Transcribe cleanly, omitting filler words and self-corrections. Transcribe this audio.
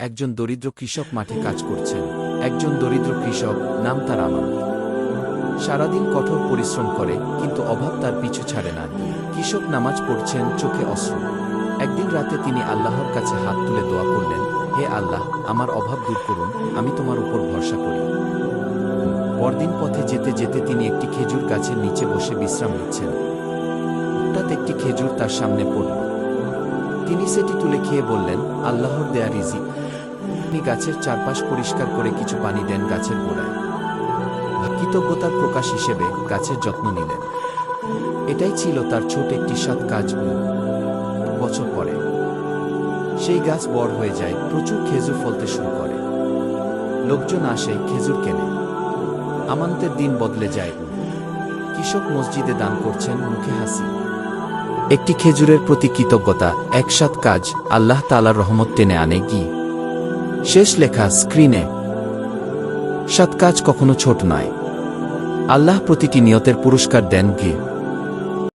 একজন দরিদ্র কৃষক মাঠে কাজ করছেন। একজন দরিদ্র কৃষক, নাম তার আমানত। সারাদিন কঠোর পরিশ্রম করে, কিন্তু অভাব তার পিছু ছাড়ে না। কৃষক নামাজ পড়ছেন, চোখে অশ্রু। একদিন রাতে তিনি আল্লাহর কাছে হাত তুলে দোয়া করলেন, হে আল্লাহ, আমার অভাব দূর করুন, আমি তোমার উপর ভরসা করি। পরদিন পথে যেতে যেতে তিনি একটি খেজুর গাছের নিচে বসে বিশ্রাম নিচ্ছেন। হঠাৎ একটি খেজুর তার সামনে পড়ল। তিনি সেটি তুলে খেয়ে বললেন, আল্লাহর দেয়া রিজিক। তিনি গাছের চারপাশ পরিষ্কার করে কিছু পানি দেন গাছের গোড়ায়। কৃতজ্ঞতার প্রকাশ হিসেবে গাছের যত্ন নিলেন। এটাই ছিল তার ছোট একটি সৎ কাজ। বছর পরে সেই গাছ বড় হয়ে যায়, প্রচুর খেজুর ফলতে শুরু করে। লোকজন আসে, খেজুর কেনে। আমানতের দিন বদলে যায়। কৃষক মসজিদে দান করছেন, মুখে হাসি। একটি খেজুরের প্রতি কৃতজ্ঞতা, এক সৎ কাজ, আল্লাহ তাআলার রহমত টেনে আনে। শেষ লেখা স্ক্রিনে। সৎ কাজ কখনো ছোট নয়। আল্লাহ প্রতিটি নিয়তের পুরস্কার দেন।